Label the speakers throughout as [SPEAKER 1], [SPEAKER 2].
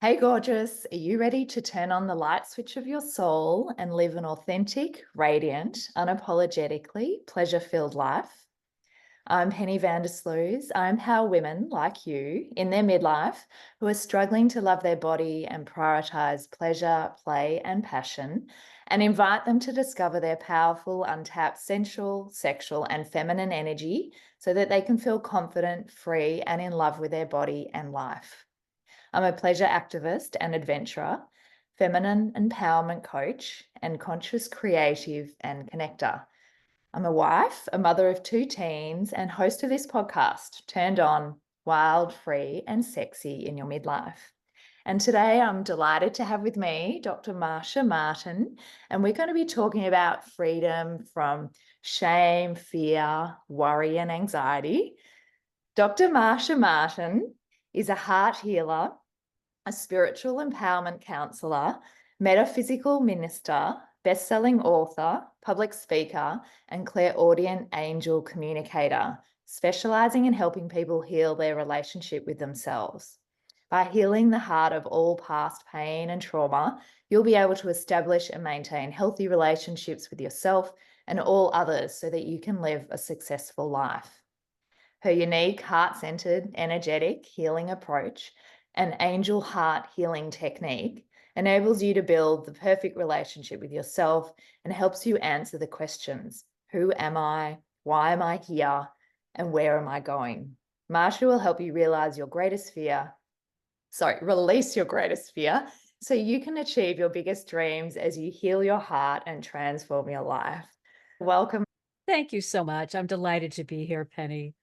[SPEAKER 1] Hey, gorgeous. Are you ready to turn on the light switch of your soul and live an authentic, radiant, unapologetically pleasure filled life? I'm Penny Vandersloot. I empower women like you in their midlife who are struggling to love their body and prioritize pleasure, play, and passion, and invite them to discover their powerful, untapped sensual, sexual, and feminine energy so that they can feel confident, free, and in love with their body and life. I'm a pleasure activist and adventurer, feminine empowerment coach, and conscious creative and connector. I'm a wife, a mother of two teens, and host of this podcast, Turned On, Wild, Free, and Sexy in Your Midlife. And today I'm delighted to have with me Dr. Marcia Martin, and we're going to be talking about freedom from shame, fear, worry, and anxiety. Dr. Marcia Martin is a heart healer, a spiritual empowerment counselor, metaphysical minister, best-selling author, public speaker, and clairaudient angel communicator, specializing in helping people heal their relationship with themselves. By healing the heart of all past pain and trauma, you'll be able to establish and maintain healthy relationships with yourself and all others so that you can live a successful life. Her unique, heart centered, energetic healing approach and angel heart healing technique enables you to build the perfect relationship with yourself and helps you answer the questions: who am I? Why am I here? And where am I going? Marcia will help you release your greatest fear so you can achieve your biggest dreams as you heal your heart and transform your life. Welcome.
[SPEAKER 2] Thank you so much. I'm delighted to be here, Penny.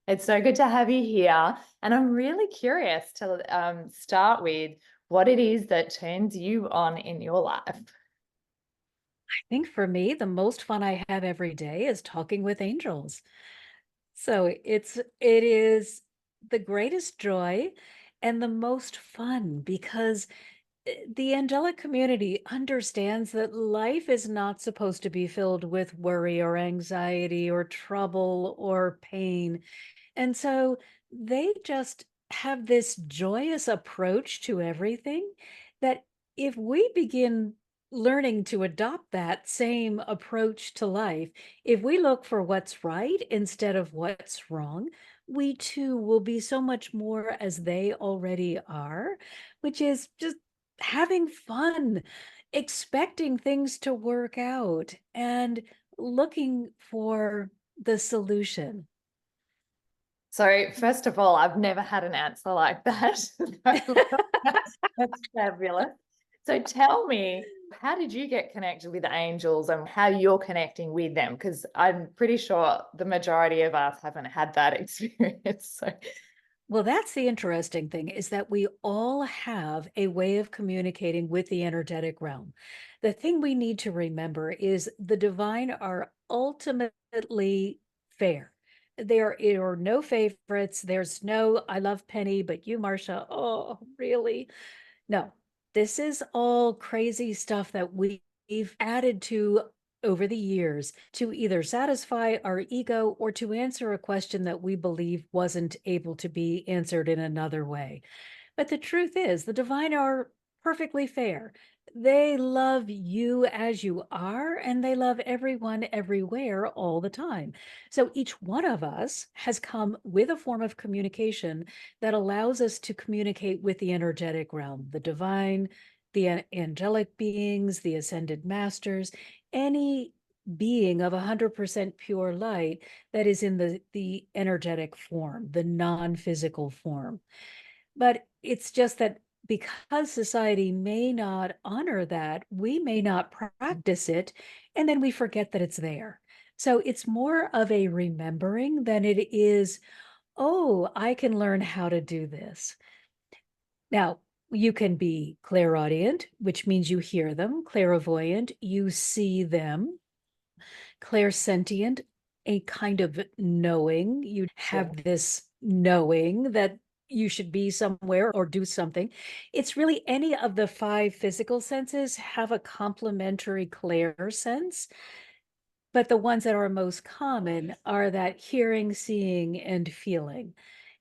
[SPEAKER 1] It's so good to have you here. And I'm really curious to start with what it is that turns you on in your life.
[SPEAKER 2] I think for me, the most fun I have every day is talking with angels. So it is the greatest joy and the most fun because the angelic community understands that life is not supposed to be filled with worry or anxiety or trouble or pain. And so they just have this joyous approach to everything that if we begin learning to adopt that same approach to life, if we look for what's right instead of what's wrong, we too will be so much more as they already are, which is just having fun, expecting things to work out, and looking for the solution.
[SPEAKER 1] So, first of all, I've never had an answer like that. That's fabulous. So, tell me, how did you get connected with angels and how you're connecting with them? Because I'm pretty sure the majority of us haven't had that experience. So,
[SPEAKER 2] Well, that's the interesting thing is that we all have a way of communicating with the energetic realm. The thing we need to remember is the divine are ultimately fair. There are no favorites. There's no, I love Penny, but you, Marcia, oh, really? No, this is all crazy stuff that we've added to over the years to either satisfy our ego or to answer a question that we believe wasn't able to be answered in another way. But the truth is, the divine are perfectly fair. They love you as you are, and they love everyone everywhere all the time. So each one of us has come with a form of communication that allows us to communicate with the energetic realm, the divine, the angelic beings, the ascended masters, any being of 100% pure light that is in the energetic form, the non-physical form. But it's just that because society may not honor that, we may not practice it, and then we forget that it's there. So it's more of a remembering than it is, oh, I can learn how to do this. Now, you can be clairaudient, which means you hear them, clairvoyant, you see them, clairsentient, a kind of knowing. You
[SPEAKER 1] yeah.
[SPEAKER 2] have this knowing that you should be somewhere or do something. It's really any of the five physical senses have a complementary clair sense, but the ones that are most common are that hearing, seeing, and feeling.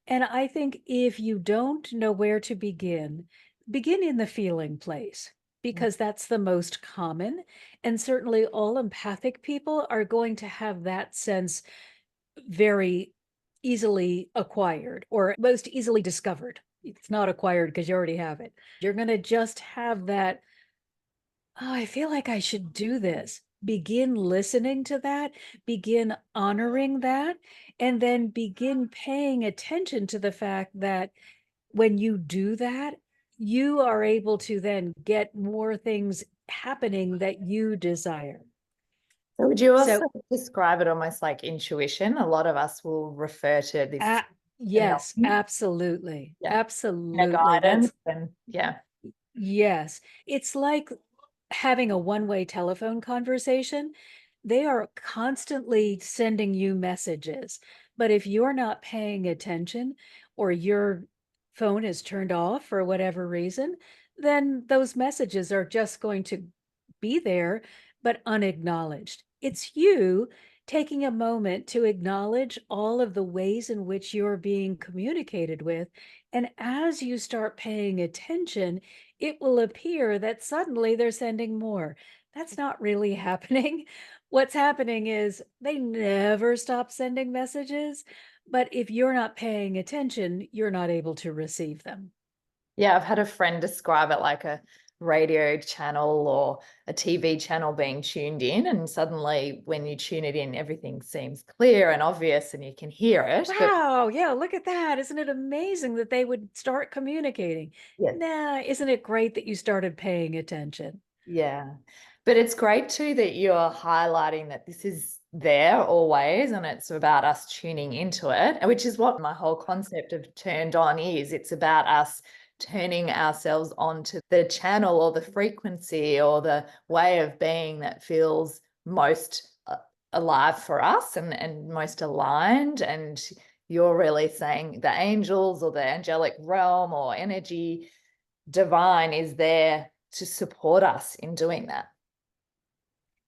[SPEAKER 2] And I think if you don't know where to begin, begin in the feeling place
[SPEAKER 1] Mm.
[SPEAKER 2] because that's the most common. And certainly all empathic people are going to have that sense very easily acquired or most easily discovered. It's not acquired because you already have it. You're going to just have that, oh, I feel like I should do this. Begin listening to that, begin honoring that, and then begin paying attention to the fact that when you do that, you are able to then get more things happening that you desire.
[SPEAKER 1] So would you also
[SPEAKER 2] So,
[SPEAKER 1] describe it almost like intuition? A lot of us will refer to this
[SPEAKER 2] uh, yes,
[SPEAKER 1] knowing,
[SPEAKER 2] absolutely.
[SPEAKER 1] yeah, inner
[SPEAKER 2] Absolutely.
[SPEAKER 1] guidance,
[SPEAKER 2] That's
[SPEAKER 1] and yeah.
[SPEAKER 2] yes. It's like having a one-way telephone conversation. They are constantly sending you messages. But if you're not paying attention or your phone is turned off for whatever reason, then those messages are just going to be there, but unacknowledged. It's you taking a moment to acknowledge all of the ways in which you're being communicated with. And as you start paying attention, it will appear that suddenly they're sending more. That's not really happening. What's happening is they never stop sending messages, but if you're not paying attention, you're not able to receive them.
[SPEAKER 1] Yeah, I've had a friend describe it like a radio channel or a TV channel being tuned in, and suddenly when you tune it in, everything seems clear and obvious and you can hear it. But
[SPEAKER 2] Wow, yeah, look at that. Isn't it amazing that they would start communicating?
[SPEAKER 1] yeah,
[SPEAKER 2] Nah, isn't it great that you started paying attention?
[SPEAKER 1] yeah. But it's great too that you're highlighting that this is there always and it's about us tuning into it, which is what my whole concept of turned on is. It's about us turning ourselves onto the channel or the frequency or the way of being that feels most alive for us and most aligned. And you're really saying the angels or the angelic realm or energy divine is there to support us in doing that.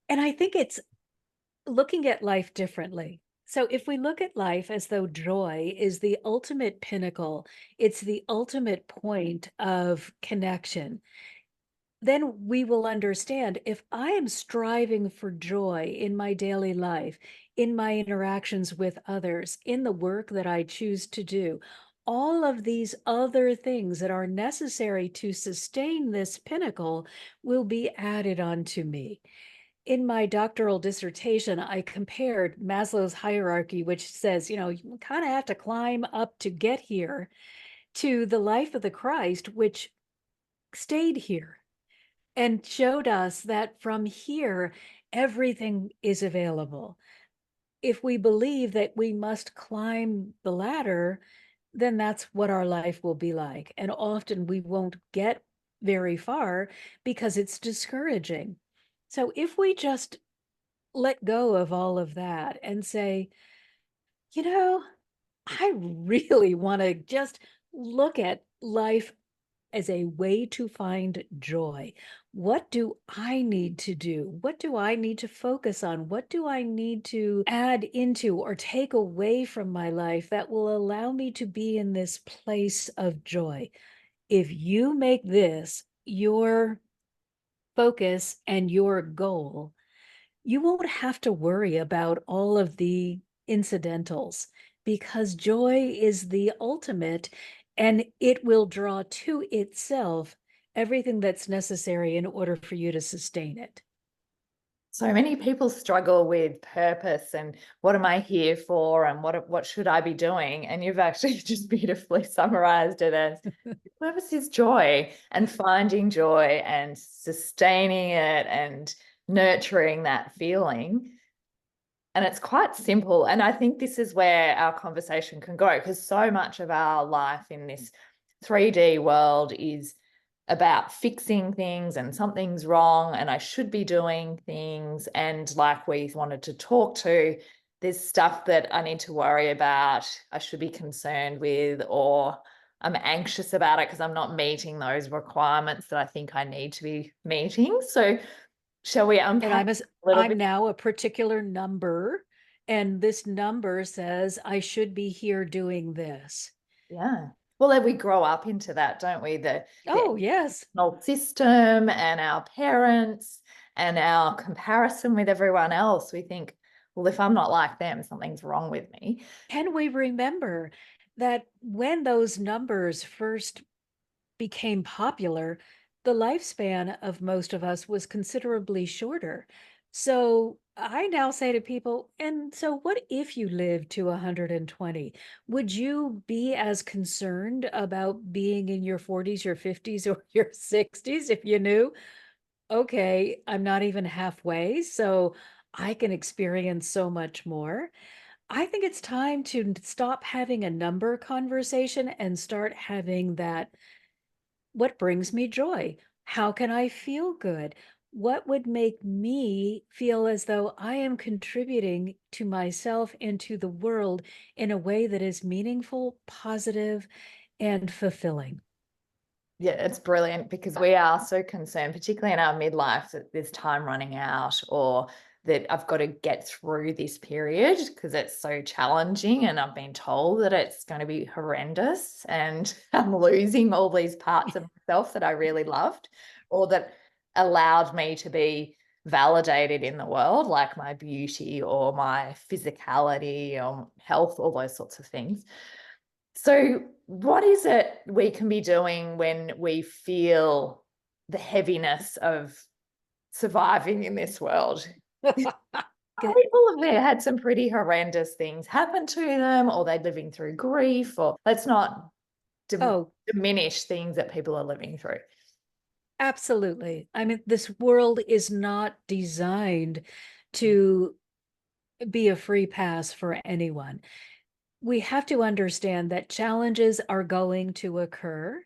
[SPEAKER 2] And I think it's looking at life differently. So if we look at life as though joy is the ultimate pinnacle, it's the ultimate point of connection, then we will understand if I am striving for joy in my daily life, in my interactions with others, in the work that I choose to do, all of these other things that are necessary to sustain this pinnacle will be added onto me. In my doctoral dissertation, I compared Maslow's hierarchy, which says, you kind of have to climb up to get here, to the life of the Christ, which stayed here and showed us that from here, everything is available. If we believe that we must climb the ladder, then that's what our life will be like. And often we won't get very far because it's discouraging. So if we just let go of all of that and say, you know, I really want to just look at life as a way to find joy. What do I need to do? What do I need to focus on? What do I need to add into or take away from my life that will allow me to be in this place of joy? If you make this your focus and your goal, you won't have to worry about all of the incidentals because joy is the ultimate and it will draw to itself everything that's necessary in order for you to sustain it.
[SPEAKER 1] So many people struggle with purpose and what am I here for and what should I be doing? And you've actually just beautifully summarized it as purpose is joy and finding joy and sustaining it and nurturing that feeling. And it's quite simple. And I think this is where our conversation can go because so much of our life in this 3D world is about fixing things and something's wrong and I should be doing things. And like we wanted to talk to, there's stuff that I need to worry about, I should be concerned with, or I'm anxious about it because I'm not meeting those requirements that I think I need to be meeting. So, shall we
[SPEAKER 2] And
[SPEAKER 1] unpack a little
[SPEAKER 2] I'm
[SPEAKER 1] bit?
[SPEAKER 2] now a particular number, and this number says I should be here doing this.
[SPEAKER 1] Yeah. Well, then we grow up into that, don't we? The
[SPEAKER 2] Oh, yes.
[SPEAKER 1] educational system and our parents and our comparison with everyone else. We think, well, if I'm not like them, something's wrong with me.
[SPEAKER 2] Can we remember that when those numbers first became popular, the lifespan of most of us was considerably shorter. So I now say to people, and so what if you lived to 120? Would you be as concerned about being in your 40s, your 50s, or your 60s if you knew, okay, I'm not even halfway, so I can experience so much more? I think it's time to stop having a number conversation and start having that, what brings me joy? How can I feel good? What would make me feel as though I am contributing to myself and to the world in a way that is meaningful, positive, and fulfilling?
[SPEAKER 1] Yeah, it's brilliant because we are so concerned, particularly in our midlife, that there's time running out or that I've got to get through this period because it's so challenging. And I've been told that it's going to be horrendous and I'm losing all these parts of myself that I really loved or that allowed me to be validated in the world, like my beauty or my physicality or health, all those sorts of things. So, what is it we can be doing when we feel the heaviness of surviving in this world?
[SPEAKER 2] Get-
[SPEAKER 1] People have had some pretty horrendous things happen to them, or they're living through grief, or let's not
[SPEAKER 2] Oh,
[SPEAKER 1] diminish things that people are living through.
[SPEAKER 2] absolutely. I mean, this world is not designed to be a free pass for anyone. We have to understand that challenges are going to occur.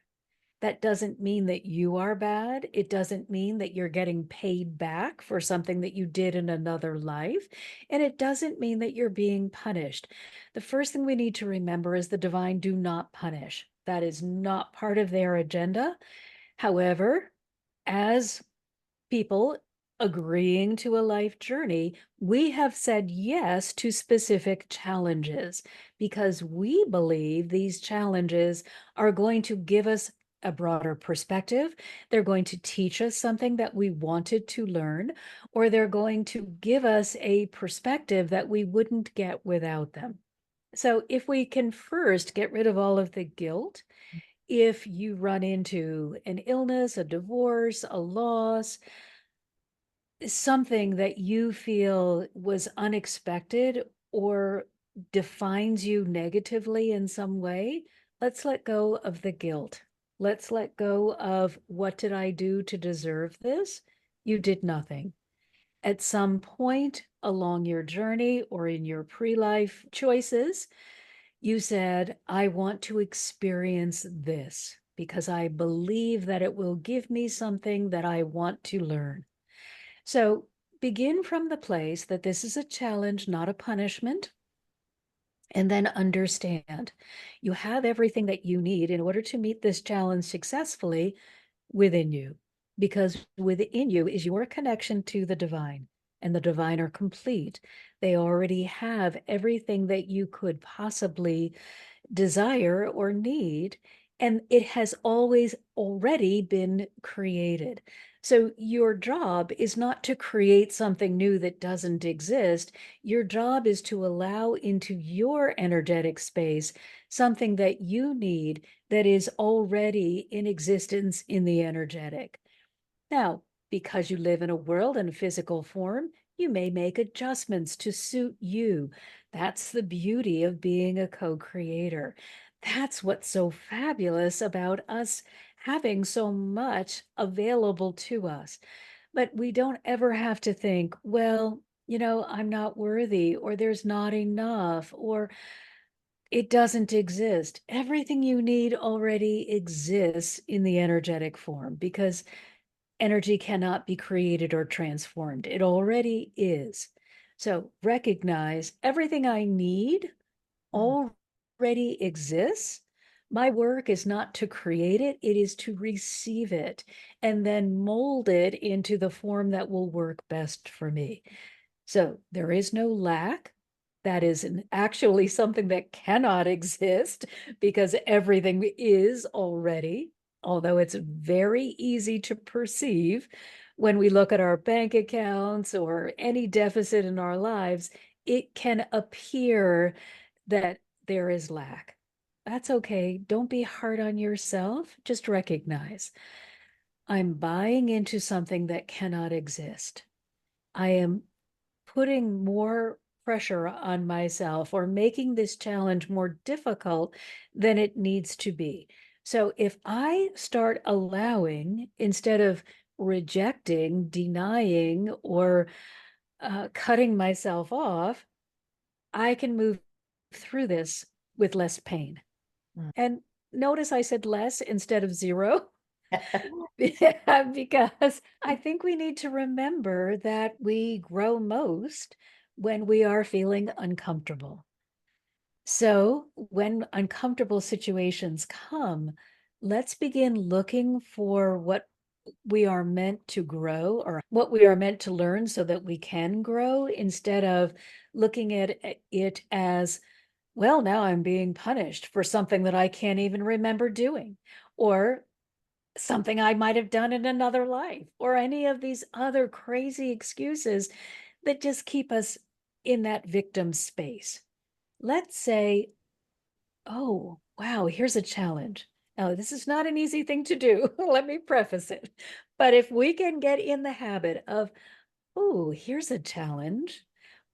[SPEAKER 2] That doesn't mean that you are bad. It doesn't mean that you're getting paid back for something that you did in another life. And it doesn't mean that you're being punished. The first thing we need to remember is the divine do not punish. That is not part of their agenda. However, as people agreeing to a life journey, we have said yes to specific challenges because we believe these challenges are going to give us a broader perspective. They're going to teach us something that we wanted to learn, or they're going to give us a perspective that we wouldn't get without them. So, if we can first get rid of all of the guilt, if you run into an illness, a divorce, a loss, something that you feel was unexpected or defines you negatively in some way, let's let go of the guilt. Let's let go of, what did I do to deserve this? You did nothing. At some point along your journey or in your pre life choices, you said, I want to experience this because I believe that it will give me something that I want to learn. So begin from the place that this is a challenge, not a punishment, and then understand you have everything that you need in order to meet this challenge successfully within you, because within you is your connection to the divine, and the divine are complete. They already have everything that you could possibly desire or need, and it has always already been created. So your job is not to create something new that doesn't exist. Your job is to allow into your energetic space something that you need that is already in existence in the energetic. Now, because you live in a world in physical form, you may make adjustments to suit you. That's the beauty of being a co creator. That's what's so fabulous about us having so much available to us. But we don't ever have to think, well, I'm not worthy, or there's not enough, or it doesn't exist. Everything you need already exists in the energetic form because energy cannot be created or transformed. It already is. So recognize everything I need
[SPEAKER 1] Mhm.
[SPEAKER 2] already exists. My work is not to create it, it is to receive it and then mold it into the form that will work best for me. So there is no lack. That is actually something that cannot exist because everything is already, although it's very easy to perceive when we look at our bank accounts or any deficit in our lives, it can appear that there is lack. That's okay. Don't be hard on yourself. Just recognize I'm buying into something that cannot exist. I am putting more pressure on myself or making this challenge more difficult than it needs to be. So if I start allowing instead of rejecting, denying, or cutting myself off, I can move through this with less pain.
[SPEAKER 1] Mm.
[SPEAKER 2] And notice I said less instead of zero. Yeah, because I think we need to remember that we grow most when we are feeling uncomfortable. So, when uncomfortable situations come, let's begin looking for what we are meant to grow or what we are meant to learn so that we can grow instead of looking at it as, well, now I'm being punished for something that I can't even remember doing. Or something I might have done in another life, or any of these other crazy excuses that just keep us in that victim space. Let's say, oh, wow, here's a challenge. Now, this is not an easy thing to do. Let me preface it. But if we can get in the habit of, oh, here's a challenge.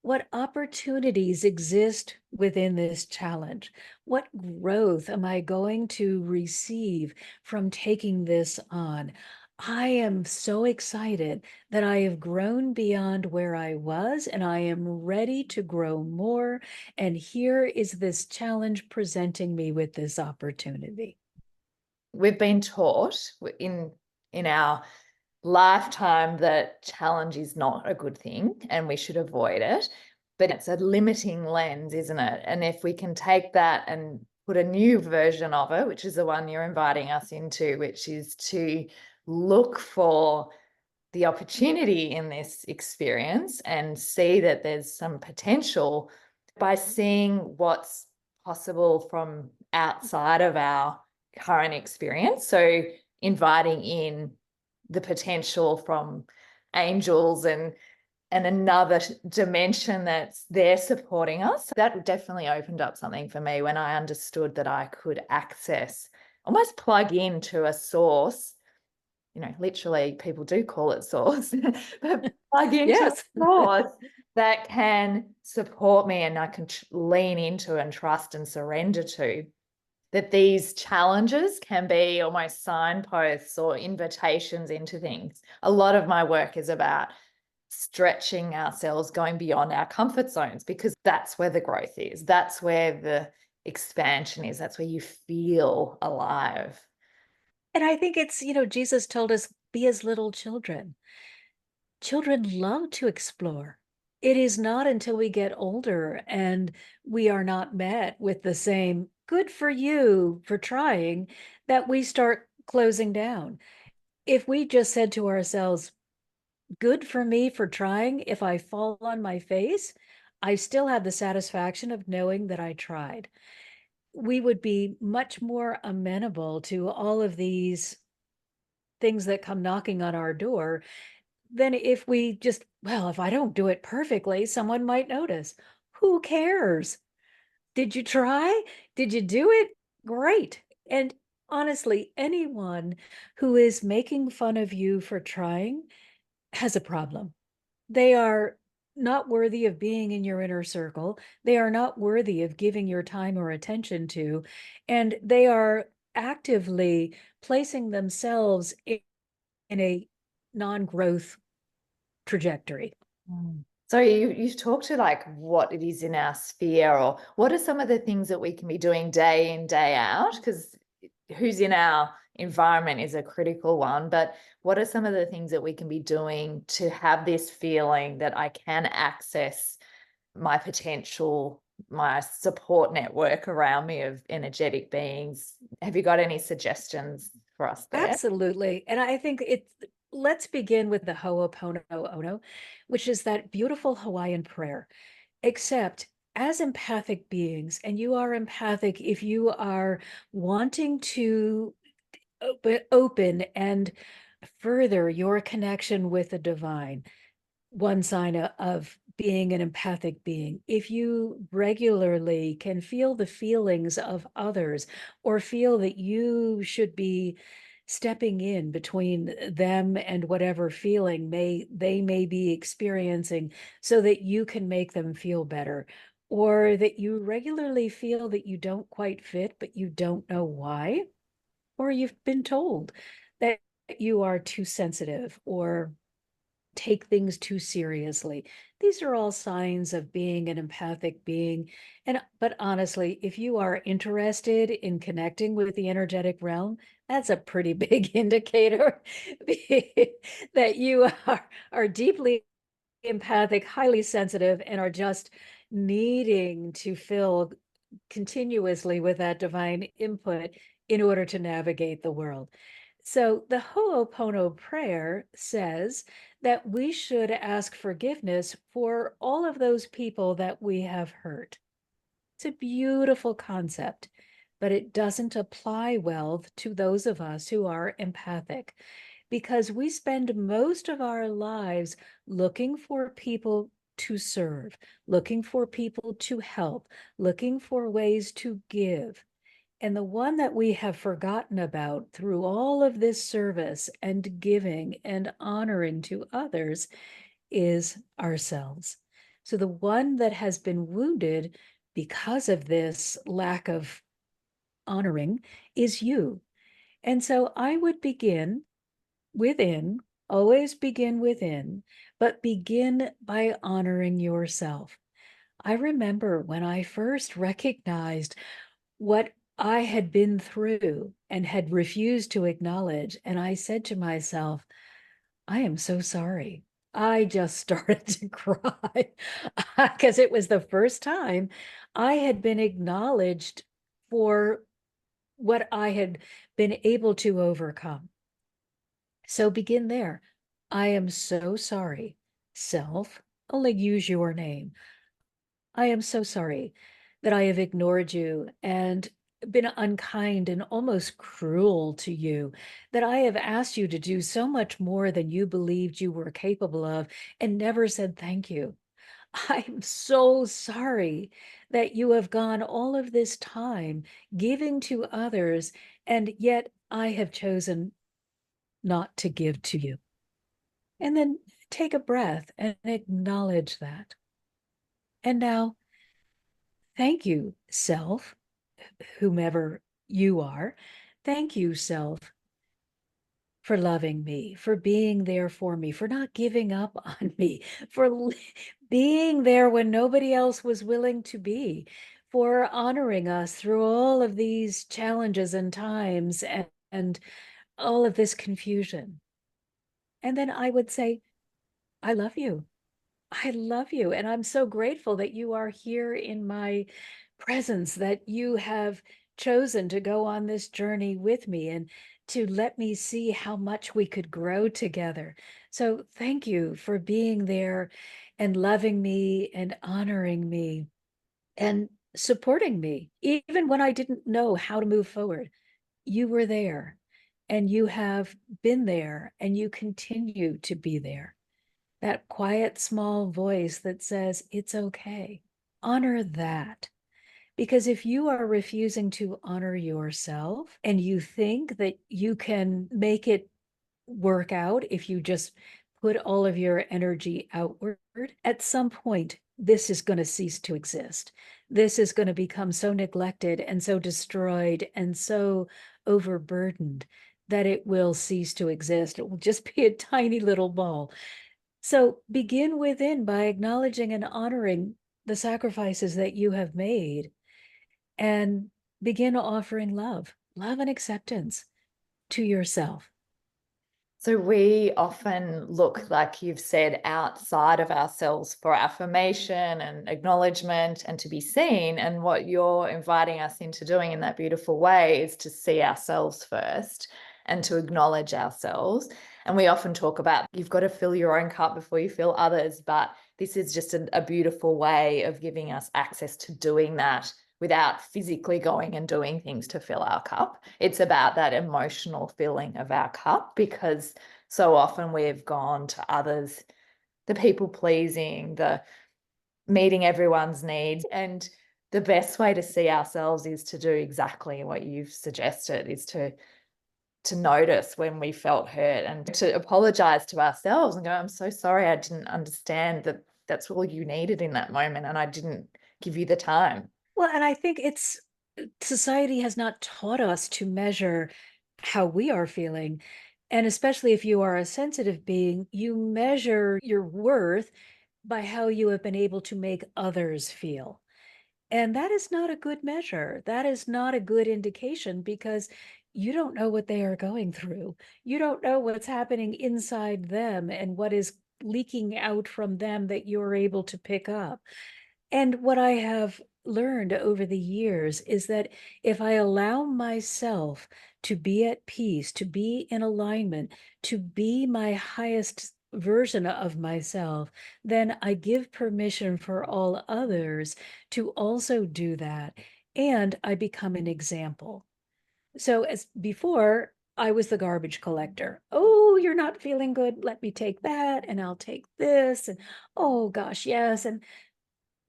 [SPEAKER 2] What opportunities exist within this challenge? What growth am I going to receive from taking this on? I am so excited that I have grown beyond where I was and I am ready to grow more. And here is this challenge presenting me with this opportunity.
[SPEAKER 1] We've been taught in our lifetime that challenge is not a good thing and we should avoid it. But it's a limiting lens, isn't it? And if we can take that and put a new version of it, which is the one you're inviting us into, which is to look for the opportunity in this experience and see that there's some potential by seeing what's possible from outside of our current experience. So inviting in the potential from angels and another dimension that's there supporting us. That definitely opened up something for me when I understood that I could access, almost plug into a source. Literally people do call it source, but plug into
[SPEAKER 2] Yes.
[SPEAKER 1] a source that can support me and I can lean into and trust and surrender to. That these challenges can be almost signposts or invitations into things. A lot of my work is about stretching ourselves, going beyond our comfort zones, because that's where the growth is. That's where the expansion is. That's where you feel alive.
[SPEAKER 2] And I think it's, Jesus told us, be as little children. Children love to explore. It is not until we get older and we are not met with the same good for you for trying that we start closing down. If we just said to ourselves, good for me for trying, if I fall on my face, I still have the satisfaction of knowing that I tried. We would be much more amenable to all of these things that come knocking on our door than if we just, well, if I don't do it perfectly, someone might notice. Who cares? Did you try? Did you do it? Great. And honestly, anyone who is making fun of you for trying has a problem. They are not worthy of being in your inner circle. They are not worthy of giving your time or attention to. And they are actively placing themselves in a non growth trajectory.
[SPEAKER 1] Mm. So you've talked to like what it is in our sphere, or what are some of the things that we can be doing day in, day out? Because who's in our environment is a critical one, but what are some of the things that we can be doing to have this feeling that I can access my potential, my support network around me of energetic beings? Have you got any suggestions for us there?
[SPEAKER 2] Absolutely. And I think let's begin with the Ho'oponopono, which is that beautiful Hawaiian prayer. Except as empathic beings, and you are empathic if you are wanting to open and further your connection with the divine. One sign of being an empathic being. If you regularly can feel the feelings of others or feel that you should be stepping in between them and whatever feeling they may be experiencing so that you can make them feel better, or that you regularly feel that you don't quite fit but you don't know why, or you've been told that you are too sensitive or take things too seriously. These are all signs of being an empathic being. But honestly, if you are interested in connecting with the energetic realm, that's a pretty big indicator that you are deeply empathic, highly sensitive, and are just needing to fill continuously with that divine input in order to navigate the world. So the Ho'opono prayer says that we should ask forgiveness for all of those people that we have hurt. It's a beautiful concept, but it doesn't apply well to those of us who are empathic because we spend most of our lives looking for people to serve, looking for people to help, looking for ways to give. And the one that we have forgotten about through all of this service and giving and honoring to others is ourselves. So the one that has been wounded because of this lack of honoring is you. And so I would begin within, always begin within, but begin by honoring yourself. I remember when I first recognized what I had been through and had refused to acknowledge. And I said to myself, I am so sorry. I just started to cry because it was the first time I had been acknowledged for what I had been able to overcome. So begin there. I am so sorry. Self, only use your name. I am so sorry that I have ignored you and been unkind and almost cruel to you, that I have asked you to do so much more than you believed you were capable of and never said thank you. I'm so sorry that you have gone all of this time giving to others, and yet I have chosen not to give to you. And then take a breath and acknowledge that. And now, thank you, self, whomever you are. Thank you, self, for loving me, for being there for me, for not giving up on me, for being there when nobody else was willing to be, for honoring us through all of these challenges and times and all of this confusion. And then I would say, I love you. I love you. And I'm so grateful that you are here in my presence, that you have chosen to go on this journey with me and to let me see how much we could grow together. So thank you for being there and loving me and honoring me and supporting me. Even when I didn't know how to move forward, you were there and you have been there and you continue to be there. That quiet, small voice that says, it's okay. Honor that. Because if you are refusing to honor yourself and you think that you can make it work out if you just put all of your energy outward, at some point, this is going to cease to exist. This is going to become so neglected and so destroyed and so overburdened that it will cease to exist. It will just be a tiny little ball. So begin within by acknowledging and honoring the sacrifices that you have made and begin offering love, love and acceptance to yourself.
[SPEAKER 1] So we often look, like you've said, outside of ourselves for affirmation and acknowledgement and to be seen. And what you're inviting us into doing in that beautiful way is to see ourselves first and to acknowledge ourselves. And we often talk about you've got to fill your own cup before you fill others, but this is just a beautiful way of giving us access to doing that without physically going and doing things to fill our cup. It's about that emotional filling of our cup, because so often we've gone to others, the people pleasing, the meeting everyone's needs. And the best way to see ourselves is to do exactly what you've suggested, is to notice when we felt hurt and to apologize to ourselves and go, I'm so sorry, I didn't understand that that's all you needed in that moment and I didn't give you the time.
[SPEAKER 2] Well, and I think it's society has not taught us to measure how we are feeling. And especially if you are a sensitive being, you measure your worth by how you have been able to make others feel. And that is not a good measure. That is not a good indication because you don't know what they are going through. You don't know what's happening inside them and what is leaking out from them that you're able to pick up. And what I have learned over the years is that if I allow myself to be at peace, to be in alignment, to be my highest version of myself, then I give permission for all others to also do that. And I become an example. So, as before, I was the garbage collector. Oh, you're not feeling good. Let me take that, and I'll take this. And oh gosh, yes. And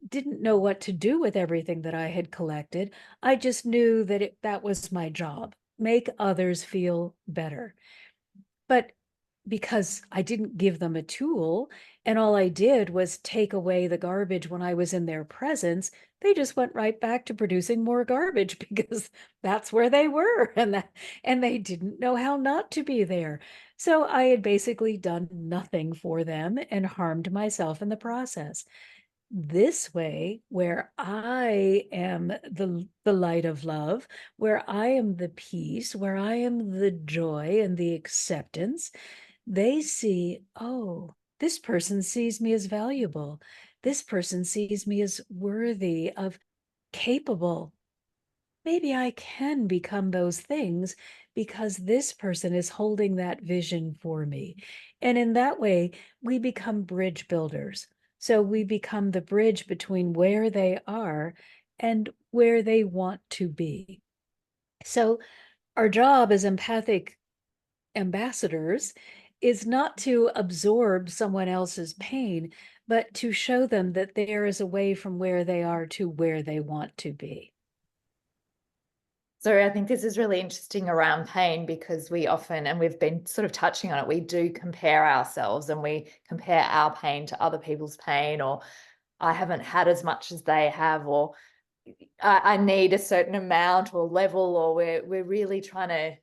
[SPEAKER 2] didn't know what to do with everything that I had collected. I just knew that that was my job, make others feel better. But because I didn't give them a tool and all I did was take away the garbage when I was in their presence, they just went right back to producing more garbage because that's where they were and they didn't know how not to be there. So I had basically done nothing for them and harmed myself in the process. This way, where I am the light of love, where I am the peace, where I am the joy and the acceptance, they see, oh, this person sees me as valuable. This person sees me as worthy of capable. Maybe I can become those things because this person is holding that vision for me. And in that way, we become bridge builders. So we become the bridge between where they are and where they want to be. So our job as empathic ambassadors is not to absorb someone else's pain, but to show them that there is a way from where they are to where they want to be.
[SPEAKER 1] So I think this is really interesting around pain, because we often, and we've been sort of touching on it, we do compare ourselves and we compare our pain to other people's pain, or I haven't had as much as they have, or I need a certain amount or level, or we're really trying to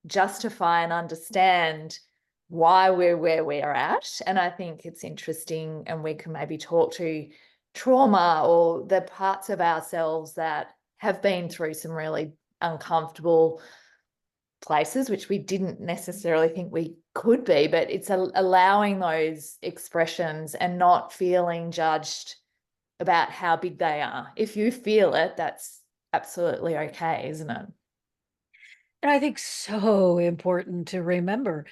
[SPEAKER 1] justify and understand why we're where we're at. And I think it's interesting, and we can maybe talk to trauma or the parts of ourselves that have been through some really uncomfortable places, which we didn't necessarily think we could be, but it's allowing those expressions and not feeling judged about how big they are. If you feel it, that's absolutely okay, isn't it?
[SPEAKER 2] And I think so important to remember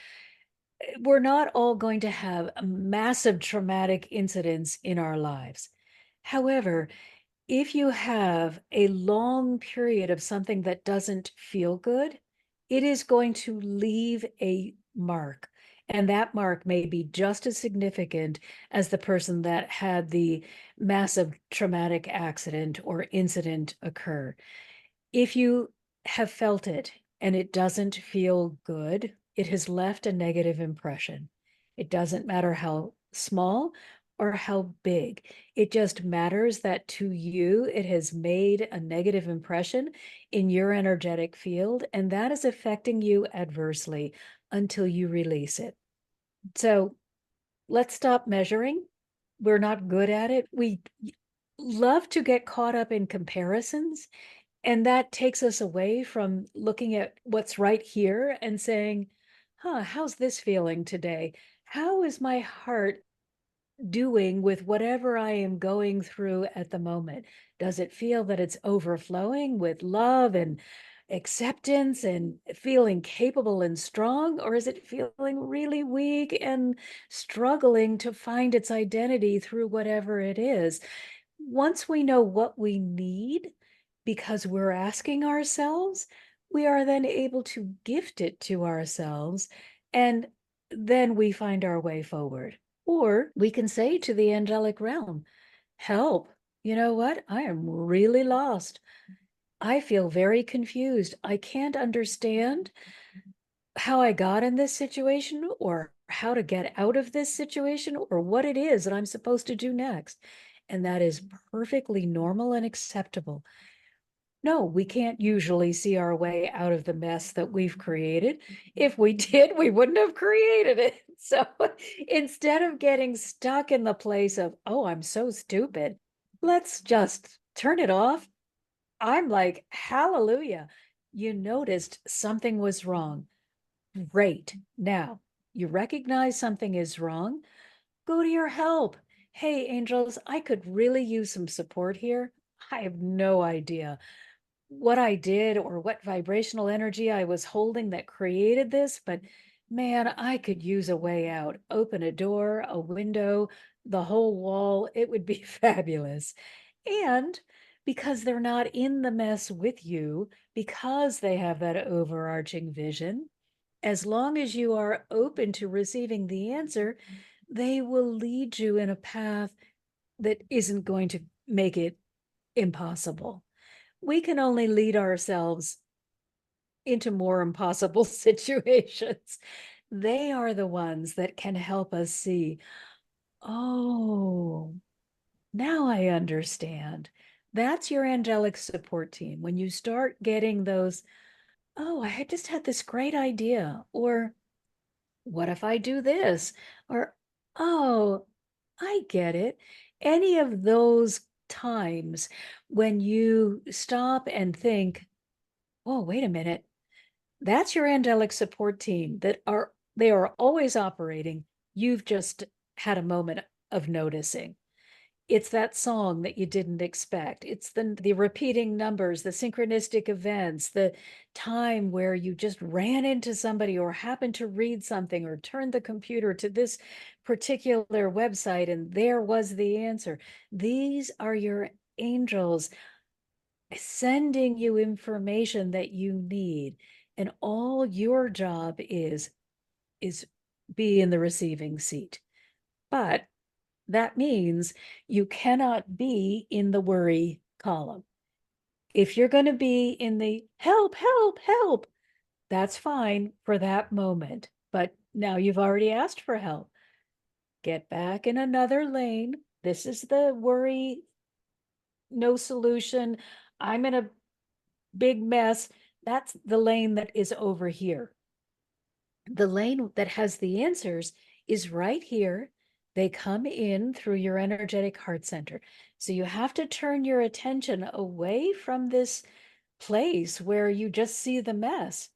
[SPEAKER 2] we're not all going to have massive traumatic incidents in our lives. However, if you have a long period of something that doesn't feel good, it is going to leave a mark. And that mark may be just as significant as the person that had the massive traumatic accident or incident occur. If you have felt it and it doesn't feel good, it has left a negative impression. It doesn't matter how small or how big. It just matters that to you, it has made a negative impression in your energetic field, and that is affecting you adversely until you release it. So let's stop measuring. We're not good at it. We love to get caught up in comparisons and that takes us away from looking at what's right here and saying, huh, how's this feeling today? How is my heart doing with whatever I am going through at the moment? Does it feel that it's overflowing with love acceptance and feeling capable and strong, or is it feeling really weak and struggling to find its identity through whatever it is? Once we know what we need because we're asking ourselves, we are then able to gift it to ourselves, and then we find our way forward. Or we can say to the angelic realm, help. You know what? I am really lost. I feel very confused. I can't understand how I got in this situation or how to get out of this situation or what it is that I'm supposed to do next. And that is perfectly normal and acceptable. No, we can't usually see our way out of the mess that we've created. If we did, we wouldn't have created it. So instead of getting stuck in the place of, oh, I'm so stupid, let's just turn it off. I'm like, hallelujah. You noticed something was wrong. Great. Now, you recognize something is wrong. Go to your help. Hey, angels, I could really use some support here. I have no idea what I did or what vibrational energy I was holding that created this, but man, I could use a way out. Open a door, a window, the whole wall. It would be fabulous. And because they're not in the mess with you, because they have that overarching vision, as long as you are open to receiving the answer, they will lead you in a path that isn't going to make it impossible. We can only lead ourselves into more impossible situations. They are the ones that can help us see, oh, now I understand. That's your angelic support team. When you start getting those, oh, I just had this great idea, or what if I do this? Or, oh, I get it. Any of those times when you stop and think, oh, wait a minute, that's your angelic support team that are they are always operating. You've just had a moment of noticing. It's that song that you didn't expect. It's the repeating numbers, the synchronistic events, the time where you just ran into somebody or happened to read something or turned the computer to this particular website and there was the answer. These are your angels sending you information that you need. And all your job is be in the receiving seat. But that means you cannot be in the worry column. If you're going to be in the help, help, help, that's fine for that moment. But now you've already asked for help. Get back in another lane. This is the worry, no solution. I'm in a big mess. That's the lane that is over here. The lane that has the answers is right here. They come in through your energetic heart center. So you have to turn your attention away from this place where you just see the mess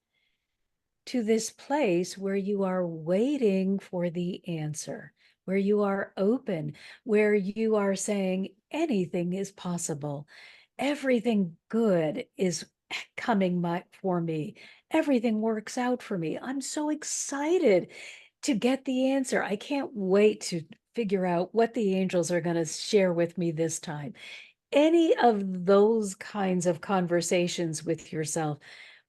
[SPEAKER 2] to this place where you are waiting for the answer, where you are open, where you are saying anything is possible. Everything good is coming for me. Everything works out for me. I'm so excited to get the answer. I can't wait to figure out what the angels are going to share with me this time. Any of those kinds of conversations with yourself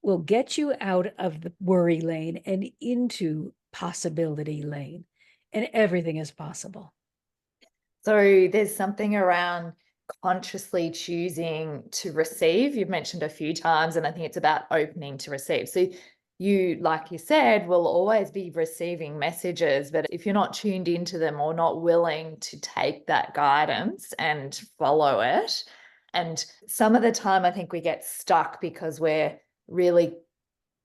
[SPEAKER 2] will get you out of the worry lane and into possibility lane, and everything is possible.
[SPEAKER 1] So there's something around consciously choosing to receive. You've mentioned a few times, and I think it's about opening to receive. So you, like you said, will always be receiving messages, but if you're not tuned into them or not willing to take that guidance and follow it, and some of the time I think we get stuck because we're really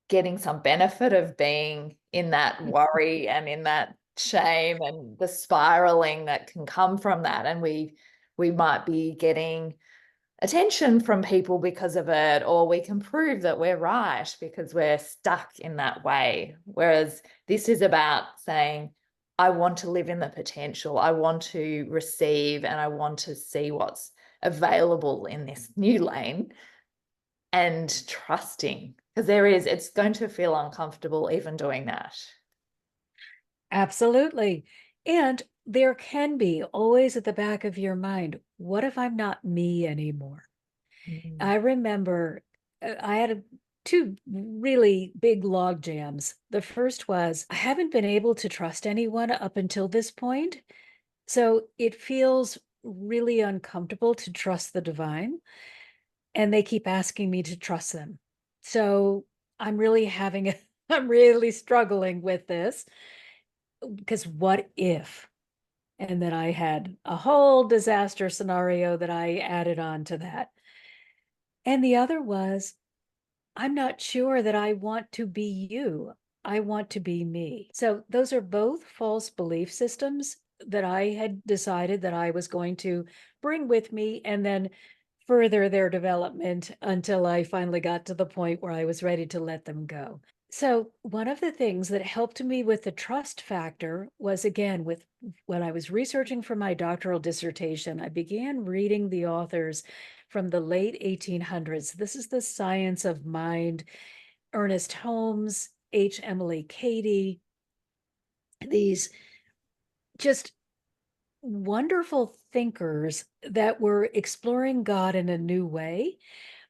[SPEAKER 1] getting some benefit of being in that worry and in that shame and the spiraling that can come from that, and we might be getting attention from people because of it, or we can prove that we're right because we're stuck in that way. Whereas this is about saying, I want to live in the potential, I want to receive, and I want to see what's available in this new lane. and trusting, because it's going to feel uncomfortable even doing that.
[SPEAKER 2] Absolutely. And there can be always at the back of your mind, what if I'm not me anymore?
[SPEAKER 1] Mm.
[SPEAKER 2] I remember I had two really big log jams. The first was I haven't been able to trust anyone up until this point. So it feels really uncomfortable to trust the divine. And they keep asking me to trust them. So I'm really having a, I'm really struggling with this because what if? And then I had a whole disaster scenario that I added on to that. And the other was, I'm not sure that I want to be you. I want to be me. So those are both false belief systems that I had decided that I was going to bring with me and then further their development until I finally got to the point where I was ready to let them go. So one of the things that helped me with the trust factor was again with when I was researching for my doctoral dissertation, I began reading the authors from the late 1800s. This is the science of mind, Ernest Holmes, H. Emily Cady, these just wonderful thinkers that were exploring God in a new way,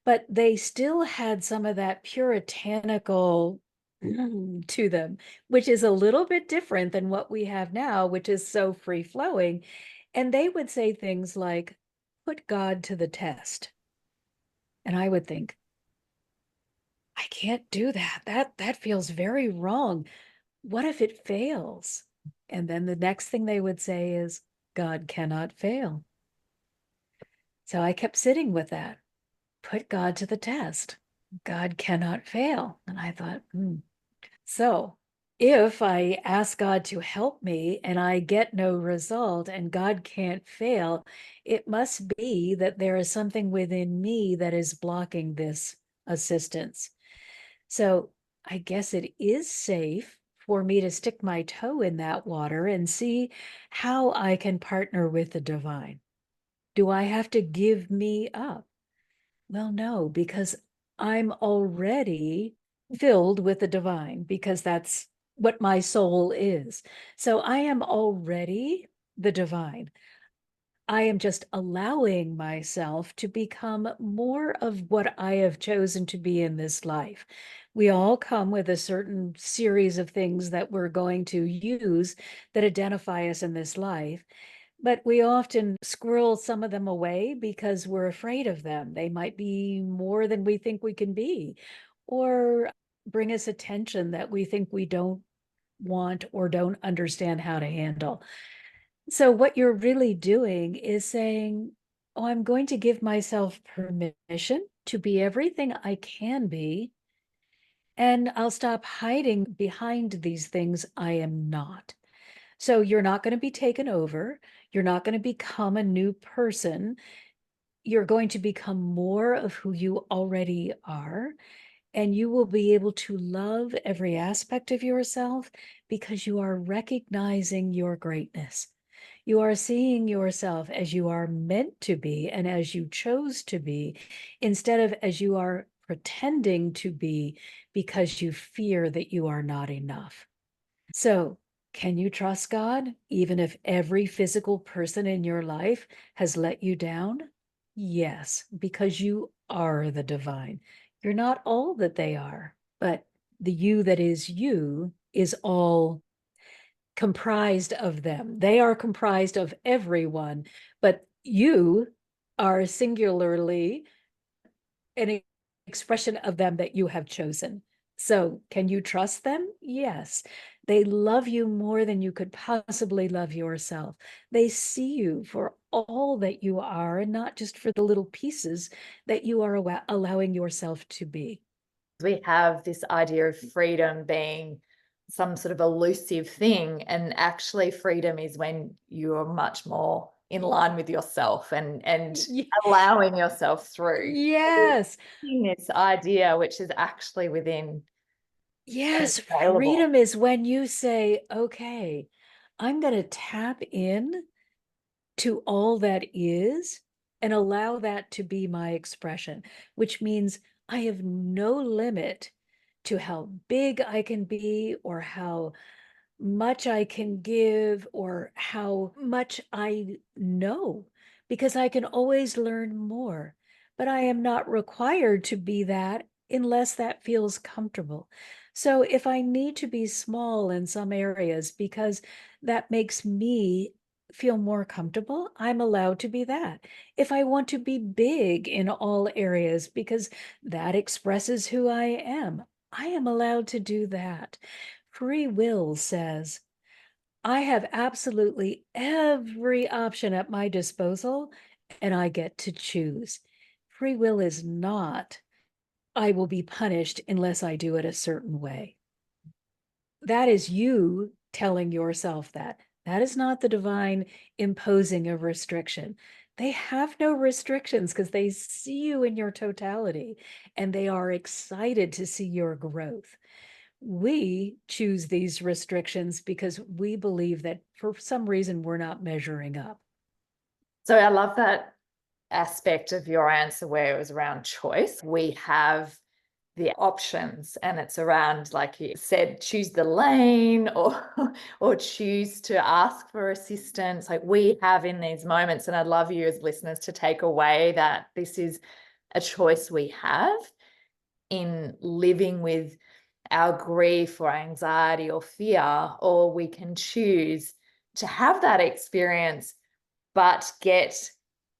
[SPEAKER 2] but they still had some of that puritanical to them, which is a little bit different than what we have now, which is so free flowing. And they would say things like, put God to the test. And I would think, I can't do that. That feels very wrong. What if it fails? And then the next thing they would say is, God cannot fail. So I kept sitting with that. Put God to the test. God cannot fail. And I thought, So if I ask God to help me and I get no result and God can't fail, it must be that there is something within me that is blocking this assistance. So I guess it is safe for me to stick my toe in that water and see how I can partner with the divine. Do I have to give me up? Well, no, because I'm already filled with the divine, because that's what my soul is. So I am already the divine. I am just allowing myself to become more of what I have chosen to be in this life. We all come with a certain series of things that we're going to use that identify us in this life. But we often squirrel some of them away because we're afraid of them. They might be more than we think we can be, or bring us attention that we think we don't want or don't understand how to handle. So, what you're really doing is saying, oh, I'm going to give myself permission to be everything I can be, and I'll stop hiding behind these things I am not. So you're not going to be taken over. You're not going to become a new person. You're going to become more of who you already are. And you will be able to love every aspect of yourself because you are recognizing your greatness. You are seeing yourself as you are meant to be and as you chose to be, instead of as you are pretending to be because you fear that you are not enough. So, can you trust God even if every physical person in your life has let you down? Yes, because you are the divine. You're not all that they are, but the you that is you is all comprised of them. They are comprised of everyone, but you are singularly an expression of them that you have chosen. So, can you trust them? Yes. They love you more than you could possibly love yourself. They see you for all that you are and not just for the little pieces that you are allowing yourself to be.
[SPEAKER 1] We have this idea of freedom being some sort of elusive thing, and actually freedom is when you're much more in line with yourself and
[SPEAKER 2] Ye-
[SPEAKER 1] allowing yourself through.
[SPEAKER 2] Yes.
[SPEAKER 1] This idea which is actually within and
[SPEAKER 2] Yes.
[SPEAKER 1] available.
[SPEAKER 2] Freedom is when you say, okay, I'm going to tap in to all that is and allow that to be my expression, which means I have no limit to how big I can be or how much I can give or how much I know, because I can always learn more. But I am not required to be that unless that feels comfortable. So if I need to be small in some areas because that makes me feel more comfortable, I'm allowed to be that. If I want to be big in all areas because that expresses who I am allowed to do that. Free will says, I have absolutely every option at my disposal and I get to choose. Free will is not, I will be punished unless I do it a certain way. That is you telling yourself that. That is not the divine imposing a restriction. They have no restrictions because they see you in your totality and they are excited to see your growth. We choose these restrictions because we believe that for some reason we're not measuring up.
[SPEAKER 1] So I love that aspect of your answer where it was around choice. We have the options and it's around, like you said, choose the lane or or choose to ask for assistance. Like we have in these moments, and I'd love you as listeners to take away that this is a choice we have in living with our grief or anxiety or fear, or we can choose to have that experience but get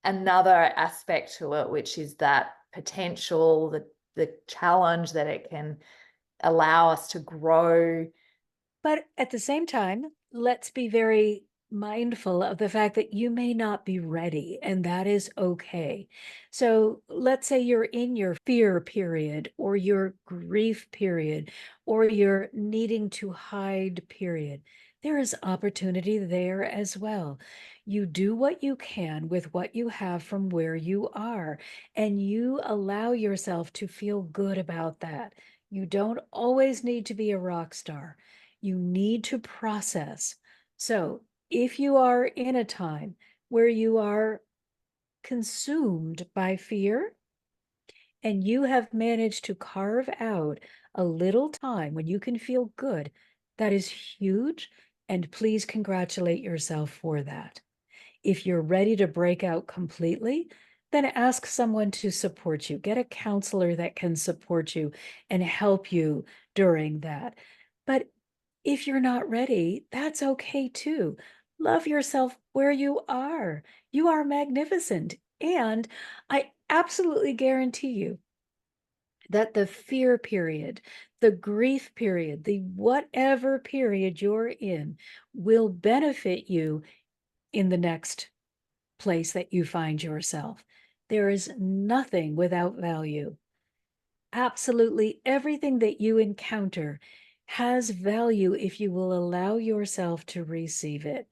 [SPEAKER 1] another aspect to it, which is that potential, the challenge that it can allow us to grow.
[SPEAKER 2] But at the same time, let's be very mindful of the fact that you may not be ready, and that is okay. So let's say you're in your fear period, or your grief period, or your needing to hide period. There is opportunity there as well. You do what you can with what you have from where you are, and you allow yourself to feel good about that. You don't always need to be a rock star. You need to process. So, if you are in a time where you are consumed by fear and you have managed to carve out a little time when you can feel good, that is huge. And please congratulate yourself for that. If you're ready to break out completely, then ask someone to support you. Get a counselor that can support you and help you during that. But if you're not ready, that's okay too. Love yourself where you are. You are magnificent. And I absolutely guarantee you that the fear period, the grief period, the whatever period you're in will benefit you in the next place that you find yourself. There is nothing without value. Absolutely everything that you encounter has value if you will allow yourself to receive it.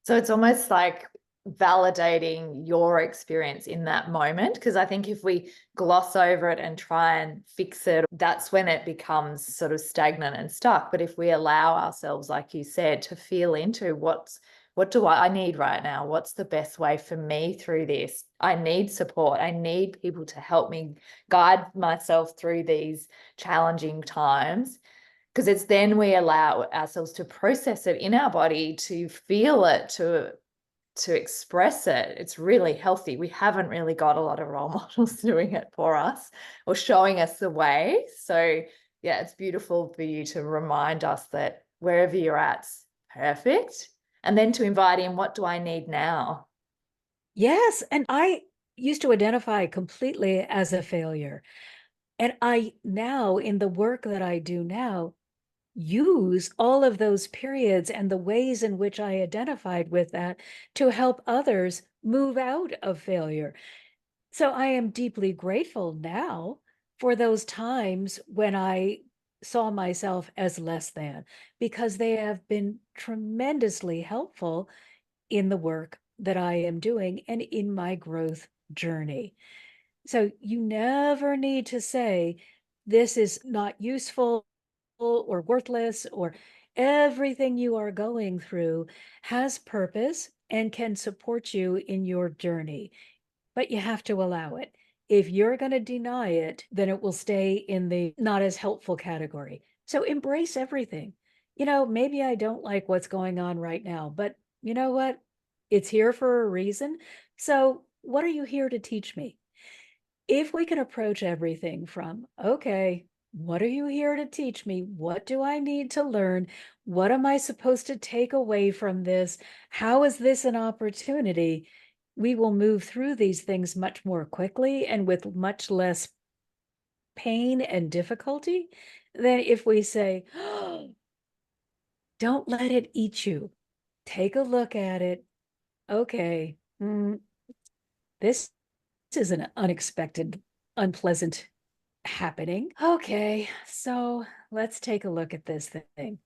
[SPEAKER 1] So it's almost like validating your experience in that moment. Because I think if we gloss over it and try and fix it, that's when it becomes sort of stagnant and stuck. But if we allow ourselves, like you said, to feel into what do I need right now? What's the best way for me through this? I need support. I need people to help me guide myself through these challenging times, because it's then we allow ourselves to process it in our body, to feel it, to express it. It's really healthy. We haven't really got a lot of role models doing it for us or showing us the way. So yeah, it's beautiful for you to remind us that wherever you're at's perfect, and then to invite in, what do I need now?
[SPEAKER 2] Yes, and I used to identify completely as a failure. And I now, in the work that I do now, use all of those periods and the ways in which I identified with that to help others move out of failure. So I am deeply grateful now for those times when I saw myself as less than, because they have been tremendously helpful in the work that I am doing and in my growth journey. So you never need to say, this is not useful or worthless, or everything you are going through has purpose and can support you in your journey, but you have to allow it. If you're going to deny it, then it will stay in the not as helpful category. So embrace everything. Maybe I don't like what's going on right now, but you know what? It's here for a reason. So, what are you here to teach me? If we can approach everything from, okay, what are you here to teach me? What do I need to learn? What am I supposed to take away from this? How is this an opportunity? We will move through these things much more quickly and with much less pain and difficulty than if we say, oh, don't let it eat you. Take a look at it. Okay, this is an unexpected, unpleasant happening. Okay, so let's take a look at this thing.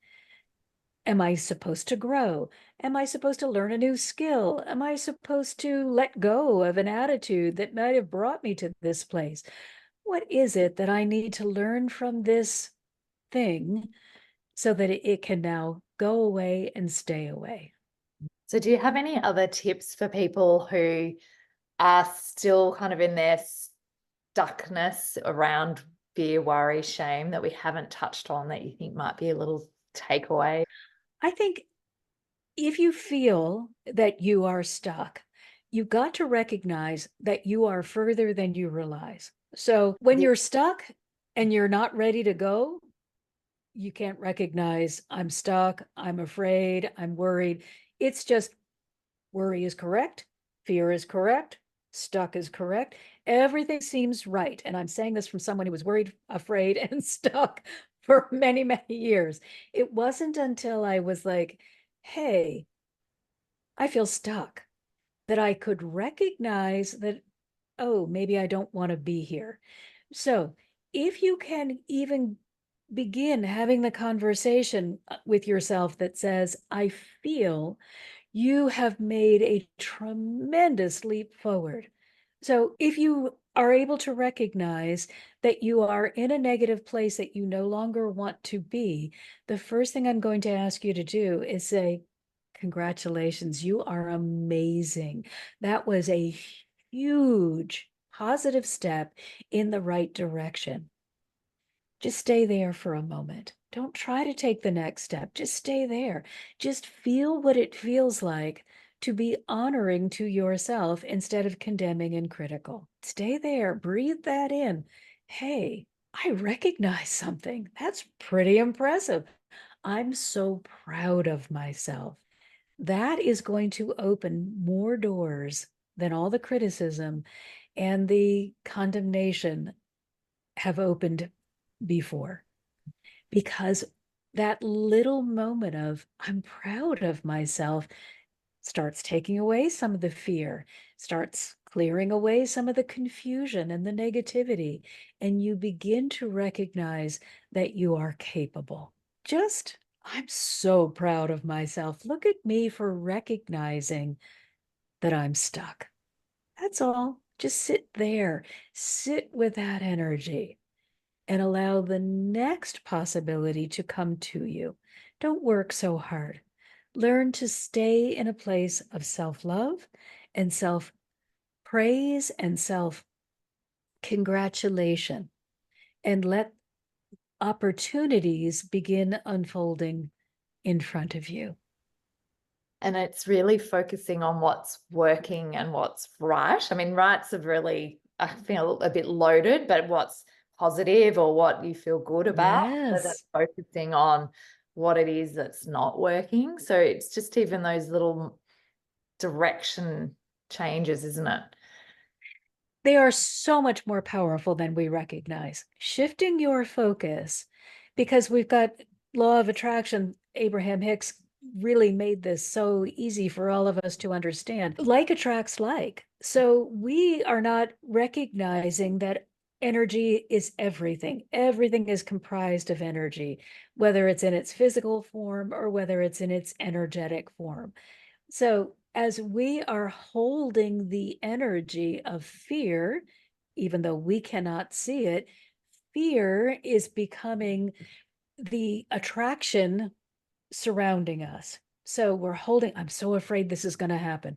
[SPEAKER 2] Am I supposed to grow? Am I supposed to learn a new skill? Am I supposed to let go of an attitude that might have brought me to this place? What is it that I need to learn from this thing so that it can now go away and stay away?
[SPEAKER 1] So, do you have any other tips for people who are still kind of in their stuckness around fear, worry, shame that we haven't touched on that you think might be a little takeaway?
[SPEAKER 2] I think if you feel that you are stuck, you've got to recognize that you are further than you realize. So when
[SPEAKER 1] Yeah.
[SPEAKER 2] you're stuck and you're not ready to go, you can't recognize, I'm stuck, I'm afraid, I'm worried. It's just worry is correct, fear is correct, stuck is correct. Everything seems right. And I'm saying this from someone who was worried, afraid, and stuck for many, many years. It wasn't until I was like, hey, I feel stuck, that I could recognize that, oh, maybe I don't want to be here. So if you can even begin having the conversation with yourself that says, I feel, you have made a tremendous leap forward. So if you are able to recognize that you are in a negative place that you no longer want to be, the first thing I'm going to ask you to do is say, congratulations, you are amazing. That was a huge positive step in the right direction. Just stay there for a moment. Don't try to take the next step. Just stay there. Just feel what it feels like to be honoring to yourself instead of condemning and critical. Stay there. Breathe that in. Hey, I recognize something. That's pretty impressive. I'm so proud of myself. That is going to open more doors than all the criticism and the condemnation have opened before, because that little moment of I'm proud of myself starts taking away some of the fear, starts clearing away some of the confusion and the negativity, and you begin to recognize that you are capable. Just, I'm so proud of myself. Look at me for recognizing that I'm stuck. That's all. Just sit there, sit with that energy and allow the next possibility to come to you. Don't work so hard. Learn to stay in a place of self love and self praise and self congratulation, and let opportunities begin unfolding in front of you.
[SPEAKER 1] And it's really focusing on what's working and what's right. I mean, right's a really, I feel a bit loaded, but what's positive or what you feel good about, rather than
[SPEAKER 2] Yes.
[SPEAKER 1] focusing on what it is that's not working. So it's just even those little direction changes, isn't it?
[SPEAKER 2] They are so much more powerful than we recognize. Shifting your focus, because we've got law of attraction, Abraham Hicks really made this so easy for all of us to understand. Like attracts like. So we are not recognizing that energy is everything. Everything is comprised of energy, whether it's in its physical form or whether it's in its energetic form. So, as we are holding the energy of fear, even though we cannot see it, fear is becoming the attraction surrounding us. So, we're holding, I'm so afraid this is going to happen.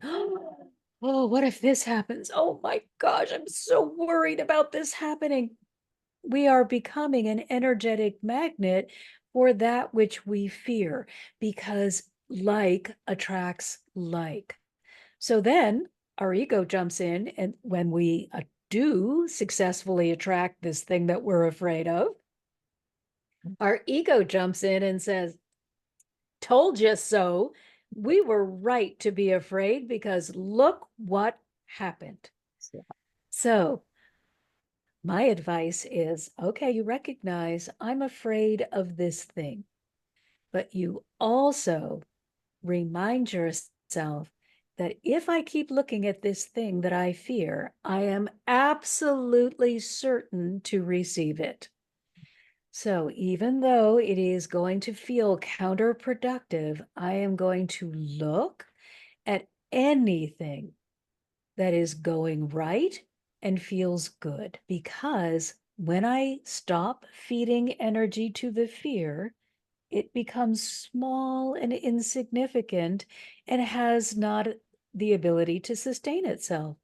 [SPEAKER 2] Oh, what if this happens? Oh my gosh, I'm so worried about this happening. We are becoming an energetic magnet for that which we fear because like attracts like. So then our ego jumps in, and when we do successfully attract this thing that we're afraid of, our ego jumps in and says, "Told you so. We were right to be afraid because look what happened." So, my advice is okay, you recognize I'm afraid of this thing, but you also remind yourself that if I keep looking at this thing that I fear, I am absolutely certain to receive it. So even though it is going to feel counterproductive, I am going to look at anything that is going right and feels good. Because when I stop feeding energy to the fear, it becomes small and insignificant and has not the ability to sustain itself.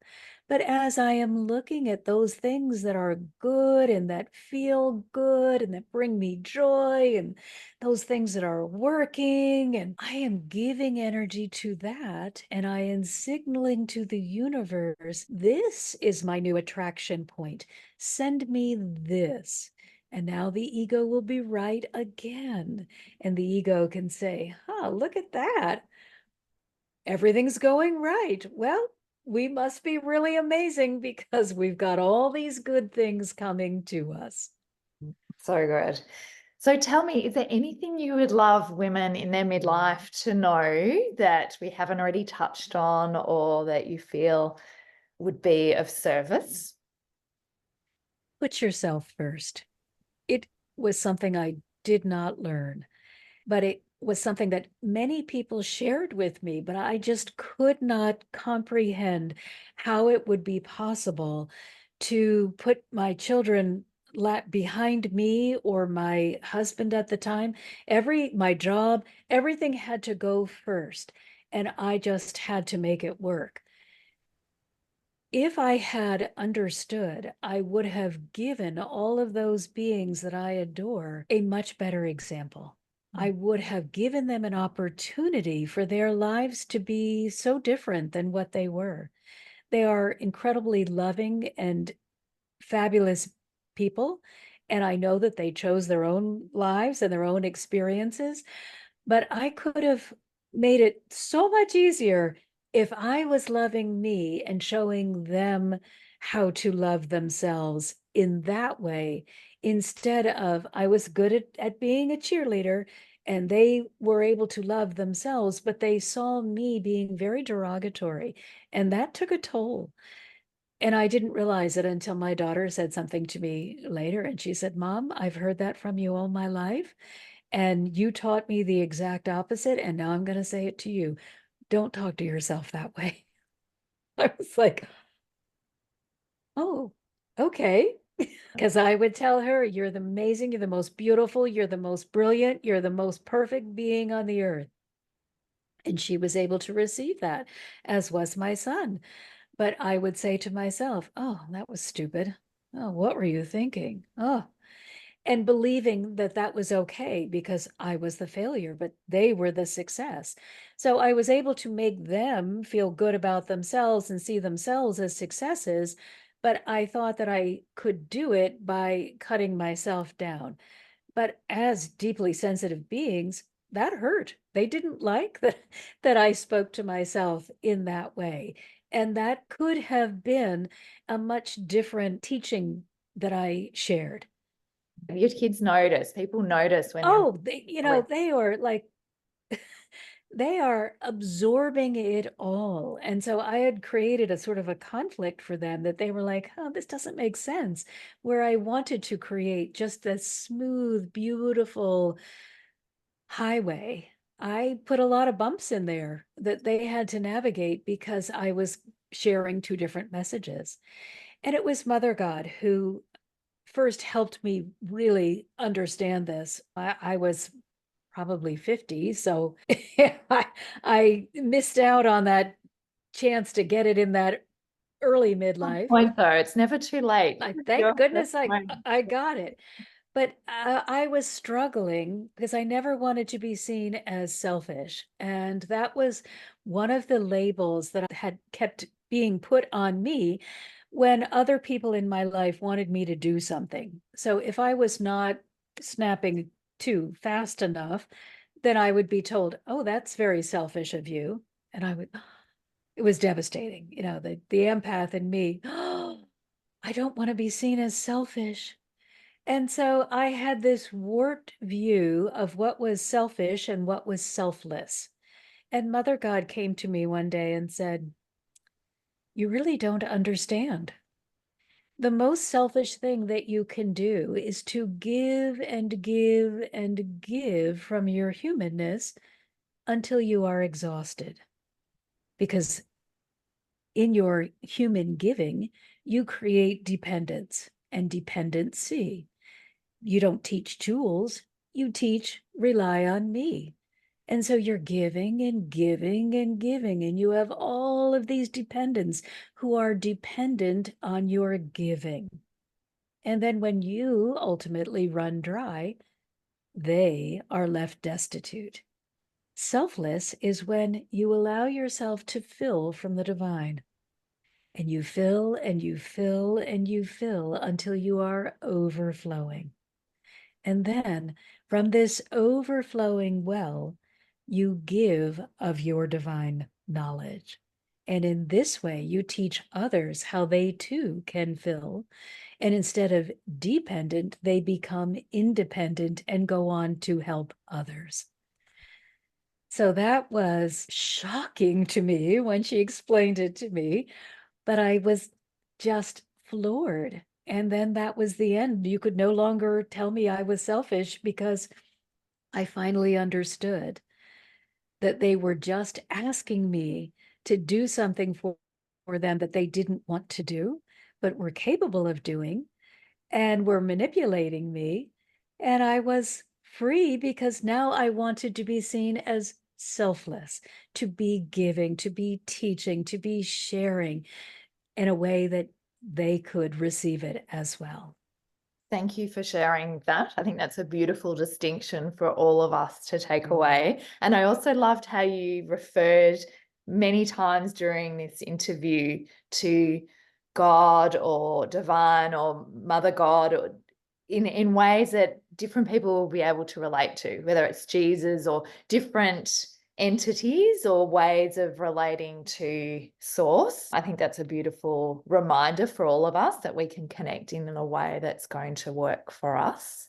[SPEAKER 2] But as I am looking at those things that are good and that feel good and that bring me joy and those things that are working, and I am giving energy to that, and I am signaling to the universe, this is my new attraction point. Send me this. And now the ego will be right again. And the ego can say, huh, look at that. Everything's going right. Well, we must be really amazing because we've got all these good things coming to us.
[SPEAKER 1] So good. So tell me, is there anything you would love women in their midlife to know that we haven't already touched on or that you feel would be of service?
[SPEAKER 2] Put yourself first. It was something I did not learn, but it was something that many people shared with me, but I just could not comprehend how it would be possible to put my children behind me or my husband at the time. My job, everything had to go first, and I just had to make it work. If I had understood, I would have given all of those beings that I adore a much better example. I would have given them an opportunity for their lives to be so different than what they were. They are incredibly loving and fabulous people. And I know that they chose their own lives and their own experiences, but I could have made it so much easier if I was loving me and showing them how to love themselves in that way, instead of I was good at being a cheerleader and they were able to love themselves, but they saw me being very derogatory. And that took a toll. And I didn't realize it until my daughter said something to me later. And she said, Mom, I've heard that from you all my life. And you taught me the exact opposite. And now I'm going to say it to you. Don't talk to yourself that way. I was like, oh, okay. Because I would tell her, you're the amazing, you're the most beautiful, you're the most brilliant, you're the most perfect being on the earth. And she was able to receive that, as was my son. But I would say to myself, oh, that was stupid. Oh, what were you thinking? Oh, and believing that that was okay because I was the failure, but they were the success. So I was able to make them feel good about themselves and see themselves as successes. But I thought that I could do it by cutting myself down. But as deeply sensitive beings, that hurt. They didn't like that I spoke to myself in that way. And that could have been a much different teaching that I shared.
[SPEAKER 1] Your kids notice, people notice when you're
[SPEAKER 2] Oh, they are like they are absorbing it all. And so I had created a sort of a conflict for them that they were like, oh, this doesn't make sense. Where I wanted to create just a smooth, beautiful highway, I put a lot of bumps in there that they had to navigate because I was sharing two different messages. And it was Mother God who first helped me really understand this. I was probably 50, so I missed out on that chance to get it in that early
[SPEAKER 1] Good
[SPEAKER 2] midlife.
[SPEAKER 1] point though. It's never too late.
[SPEAKER 2] I
[SPEAKER 1] You're
[SPEAKER 2] thank
[SPEAKER 1] the
[SPEAKER 2] goodness I
[SPEAKER 1] point.
[SPEAKER 2] I got it. But I was struggling because I never wanted to be seen as selfish. And that was one of the labels that had kept being put on me when other people in my life wanted me to do something. So if I was not snapping too fast enough, then I would be told, "Oh, that's very selfish of you." And I would, it was devastating. The empath in me, "Oh, I don't want to be seen as selfish." And so I had this warped view of what was selfish and what was selfless. And Mother God came to me one day and said, "You really don't understand. The most selfish thing that you can do is to give and give and give from your humanness until you are exhausted. Because in your human giving, you create dependence and dependency. You don't teach tools, you teach rely on me. And so you're giving and giving and giving, and you have all of these dependents who are dependent on your giving. And then when you ultimately run dry, they are left destitute. Selfless is when you allow yourself to fill from the divine, and you fill and you fill and you fill until you are overflowing. And then from this overflowing well, you give of your divine knowledge. And in this way, you teach others how they too can fill. And instead of dependent, they become independent and go on to help others. So that was shocking to me when she explained it to me, but I was just floored. And then that was the end. You could no longer tell me I was selfish because I finally understood that they were just asking me to do something for them that they didn't want to do, but were capable of doing, and were manipulating me. And I was free because now I wanted to be seen as selfless, to be giving, to be teaching, to be sharing in a way that they could receive it as well.
[SPEAKER 1] Thank you for sharing that. I think that's a beautiful distinction for all of us to take away. And I also loved how you referred many times during this interview to God or divine or Mother God, or in ways that different people will be able to relate to, whether it's Jesus or different entities or ways of relating to source. I think that's a beautiful reminder for all of us that we can connect in a way that's going to work for us.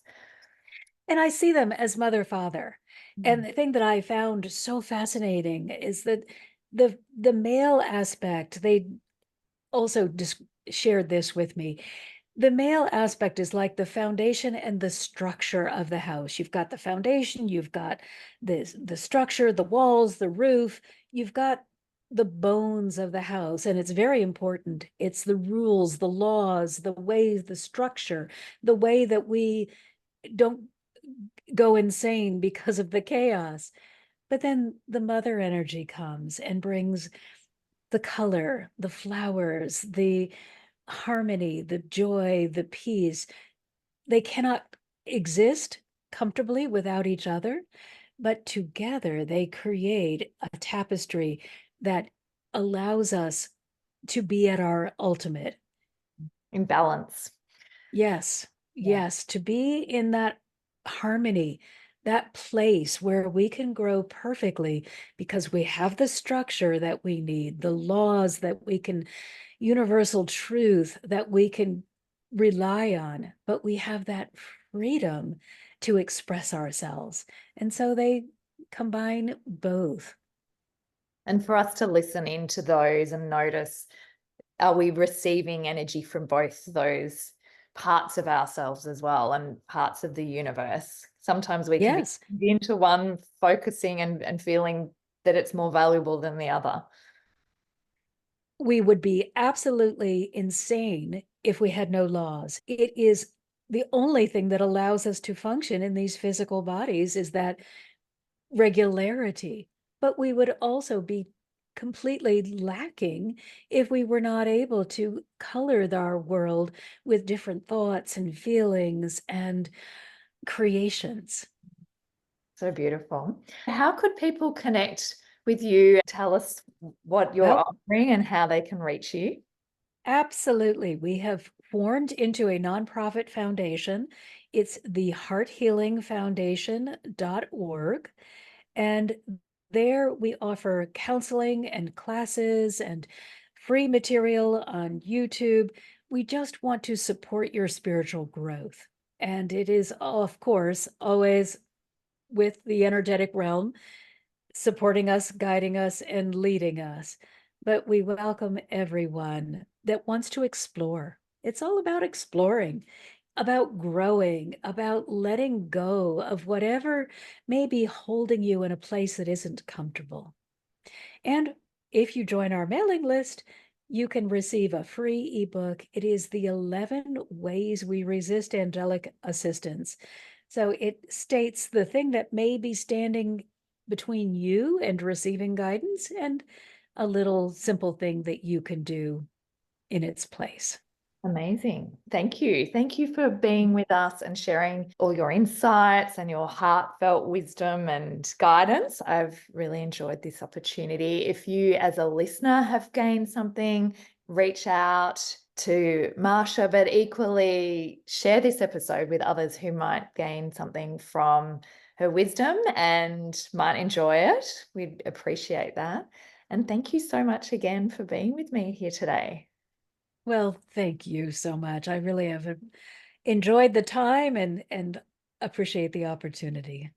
[SPEAKER 2] And I see them as mother, father. And the thing that I found so fascinating is that the male aspect, they also just shared this with me. The male aspect is like the foundation and the structure of the house. You've got the foundation, you've got the structure, the walls, the roof, you've got the bones of the house. And it's very important. It's the rules, the laws, the ways, the structure, the way that we don't go insane because of the chaos. But then the mother energy comes and brings the color, the flowers, the harmony, the joy, the peace. They cannot exist comfortably without each other, but together they create a tapestry that allows us to be at our ultimate.
[SPEAKER 1] In balance.
[SPEAKER 2] Yes,
[SPEAKER 1] Yeah.
[SPEAKER 2] yes, to be in that harmony, that place where we can grow perfectly because we have the structure that we need, the laws that we can, universal truth that we can rely on, but we have that freedom to express ourselves. And so they combine both.
[SPEAKER 1] And for us to listen into those and notice, are we receiving energy from both those parts of ourselves as well and parts of the universe? Sometimes we can
[SPEAKER 2] Yes,
[SPEAKER 1] be into one, focusing and feeling that it's more valuable than the other.
[SPEAKER 2] we would be absolutely insane if we had no laws. It is the only thing that allows us to function in these physical bodies is that regularity. But we would also be completely lacking if we were not able to color our world with different thoughts and feelings and creations.
[SPEAKER 1] So beautiful. How could people connect with you? Tell us what you're
[SPEAKER 2] Well,
[SPEAKER 1] offering and how they can reach you.
[SPEAKER 2] absolutely. We have formed into a nonprofit foundation. It's the hearthealingfoundation.org. And there we offer counseling and classes and free material on YouTube. We just want to support your spiritual growth. And it is, of course, always with the energetic realm supporting us, guiding us, and leading us. But we welcome everyone that wants to explore. It's all about exploring, about growing, about letting go of whatever may be holding you in a place that isn't comfortable. And if you join our mailing list, you can receive a free ebook. It is the 11 Ways We Resist Angelic Assistance. So it states the thing that may be standing between you and receiving guidance and a little simple thing that you can do in its place.
[SPEAKER 1] Amazing. Thank you. Thank you for being with us and sharing all your insights and your heartfelt wisdom and guidance. I've really enjoyed this opportunity. If you, as a listener, have gained something, reach out to Marcia, but equally share this episode with others who might gain something from her wisdom and might enjoy it. We'd appreciate that. And thank you so much again for being with me here today.
[SPEAKER 2] Well, thank you so much. I really have enjoyed the time and appreciate the opportunity.